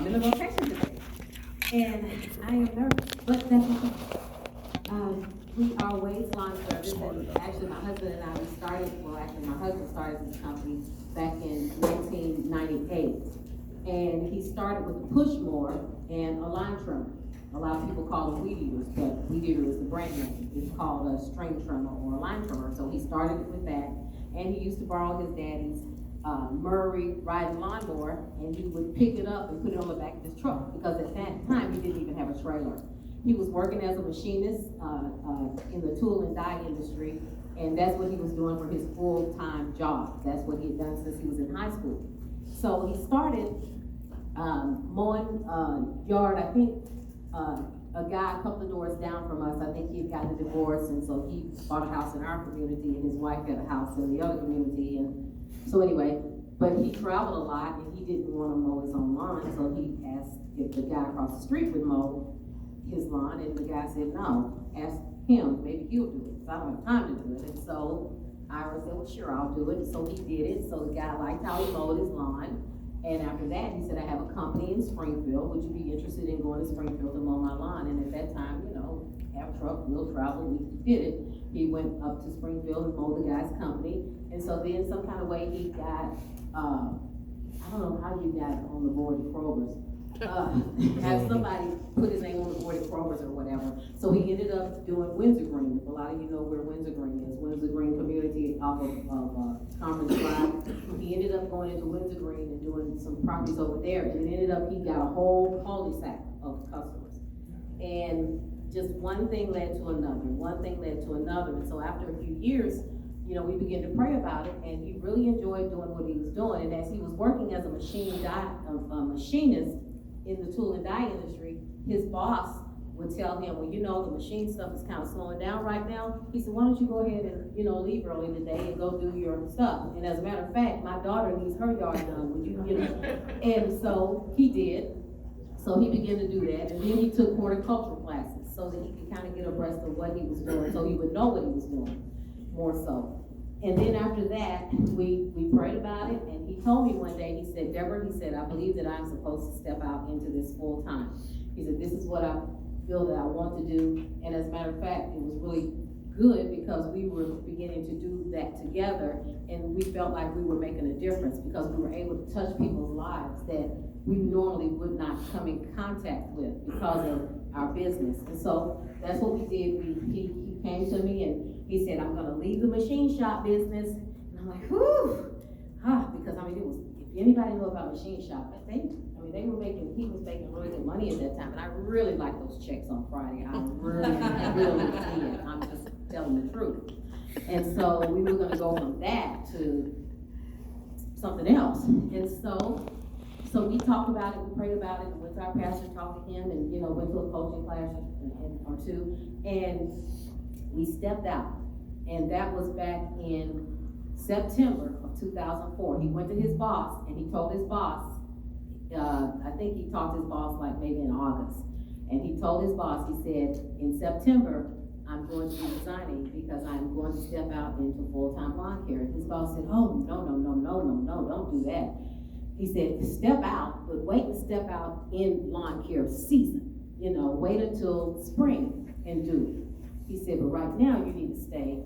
in a rotation today. And I am nervous, but that's okay. We are Wade's Lawn Service, and actually my husband and I, we started, well actually my husband started this company back in 1998. And he started with a push mower and a line trimmer. A lot of people call them weed eaters, but weed eater is the brand name. It's called a string trimmer or a line trimmer. So he started with that, and he used to borrow his daddy's Murray riding lawnmower, and he would pick it up and put it on the back of his truck, because at that time he didn't even have a trailer. He was working as a machinist in the tool and die industry, and that's what he was doing for his full-time job. That's what he had done since he was in high school. So he started mowing yard. I think a guy a couple of doors down from us, I think he had gotten a divorce, and so he bought a house in our community, and his wife had a house in the other community. And so anyway, but he traveled a lot, and he didn't want to mow his own lawn, so he asked if the guy across the street would mow his lawn, and the guy said no. Ask him, maybe he'll do it, because I don't have time to do it. And so Ira said, well, sure, I'll do it. So he did it. So the guy liked how he mowed his lawn. And after that, he said, I have a company in Springfield. Would you be interested in going to Springfield to mow my lawn? And at that time, you know, have a truck, we'll travel, we did it. He went up to Springfield and mowed the guy's company. And so then some kind of way he got, I don't know how you got on the board of Kroger's. Have somebody put his name on the board at Kroger's or whatever. So he ended up doing Windsor Green. A lot of you know where Windsor Green is. Windsor Green community off of Conference Drive. He ended up going into Windsor Green and doing some properties over there. And it ended up, he got a whole cul-de-sac of customers. And just one thing led to another. One thing led to another. And so after a few years, you know, we began to pray about it, and he really enjoyed doing what he was doing. And as he was working as a machinist in the tool and die industry, his boss would tell him, well, you know, the machine stuff is kind of slowing down right now. He said, why don't you go ahead and, you know, leave early today and go do your stuff. And as a matter of fact, my daughter needs her yard done. Would you, you know? And so he did. So he began to do that. And then he took horticultural classes so that he could kind of get abreast of what he was doing, so he would know what he was doing more so. And then after that, we prayed about it, and he told me one day, he said, Deborah, he said, I believe that I'm supposed to step out into this full time. He said, this is what I feel that I want to do. And as a matter of fact, it was really good because we were beginning to do that together, and we felt like we were making a difference because we were able to touch people's lives that we normally would not come in contact with because of our business. And so that's what we did. He came to me and he said, I'm gonna leave the machine shop business. And I'm like, whew, because I mean, it was, if anybody knew about machine shop, he was making really good money at that time. And I really liked those checks on Friday. I really did. I'm just telling the truth. And so we were gonna go from that to something else. And so we talked about it, we prayed about it, and went to our pastor, talked to him, and, you know, went to a coaching class or two, and we stepped out. And that was back in September of 2004. He went to his boss, and he told his boss, I think he talked to his boss like maybe in August, and he told his boss, he said, in September, I'm going to be resigning because I'm going to step out into full-time lawn care. And his boss said, oh, no, don't do that. He said, step out, but wait and step out in lawn care season. You know, wait until spring and do it. He said, but right now you need to stay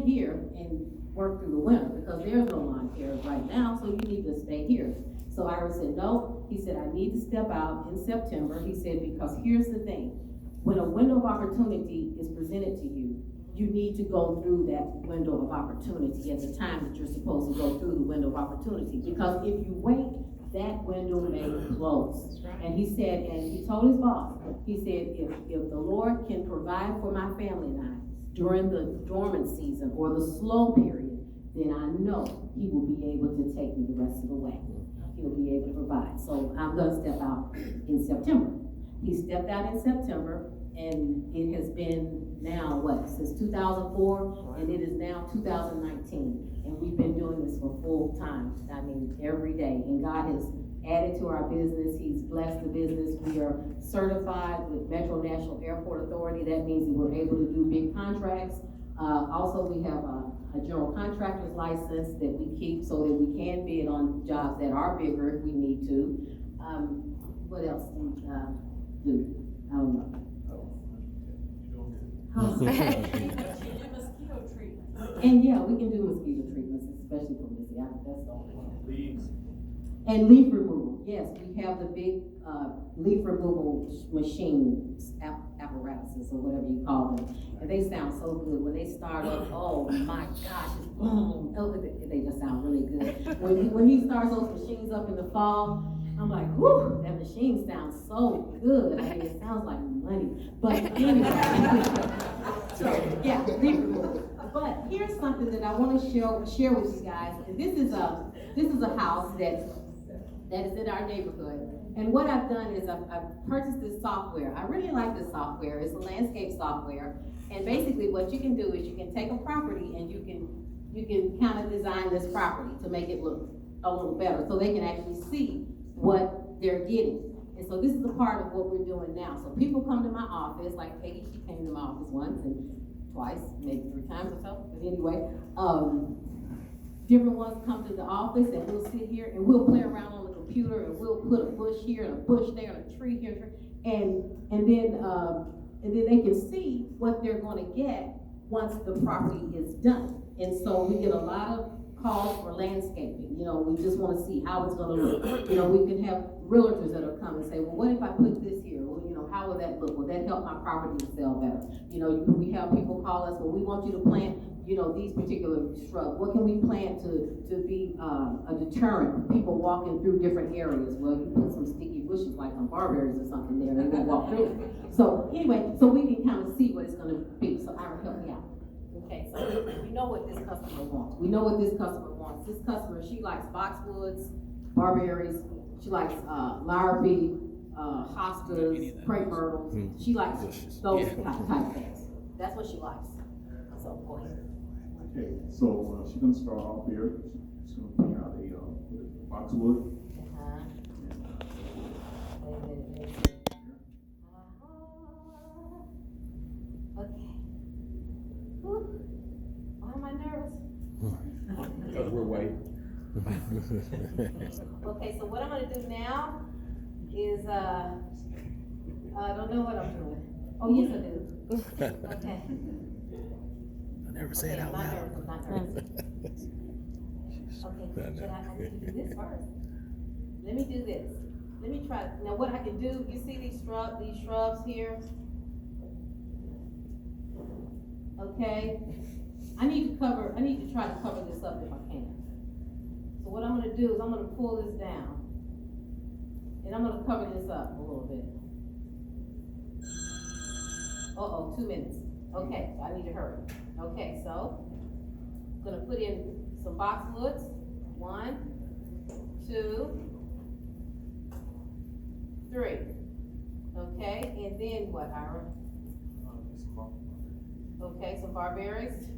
here and work through the winter because there's no lawn care right now, so you need to stay here. So Ira said, no. He said, I need to step out in September. He said, because here's the thing. When a window of opportunity is presented to you, you need to go through that window of opportunity at the time that you're supposed to go through the window of opportunity. Because if you wait, that window may close. And he said, and he told his boss, he said, if the Lord can provide for my family and I during the dormant season or the slow period, then I know he will be able to take me the rest of the way. He'll be able to provide. So I'm going to step out in September. He stepped out in September, and it has been now, since 2004, and it is now 2019. And we've been doing this for full time. I mean, every day. And God has added to our business. He's blessed the business. We are certified with Metro National Airport Authority. That means that we're able to do big contracts. Also, we have a general contractor's license that we keep so that we can bid on jobs that are bigger if we need to. What else do we, do? I don't know. Mosquito treatment. And yeah, we can do mosquito treatments, especially for Missy. That's the only one. Leaves. And leaf removal, yes, we have the big, leaf removal machines, apparatuses, or whatever you call them. And they sound so good. When they start up, oh my gosh, it's boom. Oh, they just sound really good. When he starts those machines up in the fall, I'm like, whoo, that machine sounds so good. I mean, it sounds like money. But anyway, so yeah, leaf removal. But here's something that I want to share with you guys. And this is a house that is in our neighborhood. And what I've done is I've purchased this software. I really like this software. It's a landscape software. And basically what you can do is you can take a property and you can kind of design this property to make it look a little better so they can actually see what they're getting. And so this is a part of what we're doing now. So people come to my office, like Peggy, she came to my office once and twice, maybe 3 times or so. But anyway, different ones come to the office and we'll sit here and we'll play around on the computer and we'll put a bush here and a bush there and a tree here and then they can see what they're going to get once the property is done. And so we get a lot of calls for landscaping. You know, we just want to see how it's going to look. You know, we can have realtors that will come and say, well, what if I put this here? Well, you know, how will that look? Will that help my property to sell better? You know, we have people call us, well, we want you to plant, you know, these particular shrubs. What can we plant to be a deterrent for people walking through different areas? Well, you put some sticky bushes like some barberries or something there, they won't walk through. So anyway, so we can kind of see what it's going to be. So Ira, help me out. Okay, so we know what this customer wants. We know what this customer wants. This customer, she likes boxwoods, barberries. She likes larvae, hostas, crepe myrtles. She likes those type things. That's what she likes. So go ahead. Okay, so she's gonna start off here. She's gonna pick out a boxwood. Wait a minute. Okay. Whew. Why am I nervous? Because we're waiting. Okay, so what I'm gonna do now is, I don't know what I'm doing. Oh, yes, I do. Okay. I never say it out loud. I'm not nervous. Okay, should I need to do this first? Let me do this. Let me try, now what I can do, you see these shrubs here? Okay, I need to try to cover this up if I can. So what I'm gonna do is I'm gonna pull this down and I'm gonna cover this up a little bit. Uh-oh, 2 minutes. Okay, so I need to hurry. Okay, so I'm gonna put in some boxwoods. 1, 2, 3. Okay, and then what, Ira? Okay, some barberries.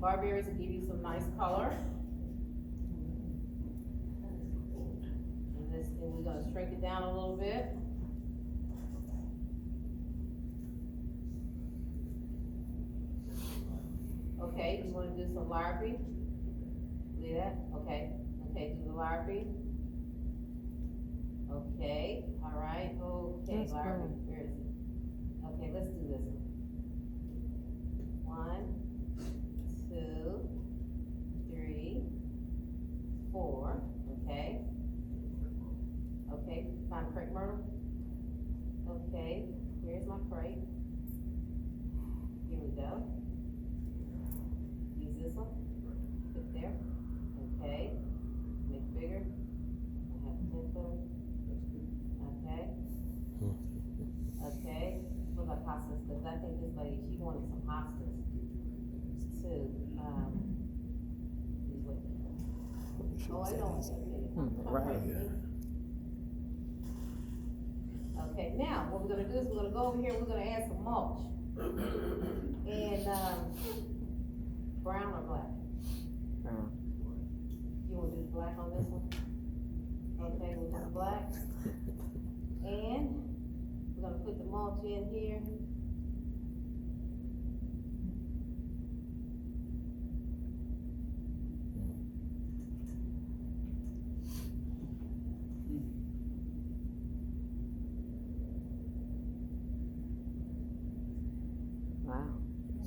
Barberries will give you some nice color. And we're gonna shrink it down a little bit. Okay, you wanna do some larvae? See that? Okay, do the larvae. Okay, all right, okay, larvae, where is it? Okay, let's do this. 1, 2, 3, 4, okay. Okay, find crepe myrtle. Okay, here's my crepe. Here we go. Use this one, put there. Okay, make bigger. I have 10 there. Okay. Okay. What about hostas? Because I think this lady, she wanted some hostas too. Oh, I don't. Right. Okay, now what we're gonna do is we're gonna go over here. We're gonna add some mulch. And brown or black? Brown. You want to do black on this one? Okay, we'll do black. And we're gonna put the mulch in here.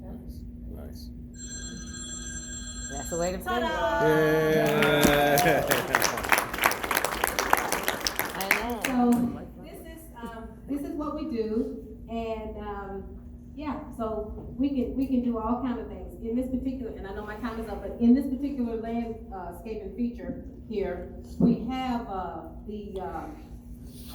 Wow. Nice. That's the way to feel. Ta-da! Yeah. I know. So, this is what we do, and, yeah, so we can do all kind of things. In this particular, and I know my time is up, but in this particular landscaping feature here, we have, the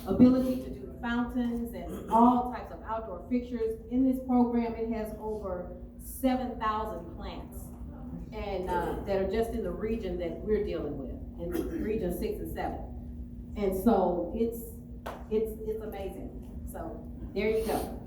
ability to do fountains and all types of outdoor fixtures. In this program, it has over 7,000 plants, and, that are just in the region that we're dealing with, in region 6 and 7. And so it's amazing. So there you go.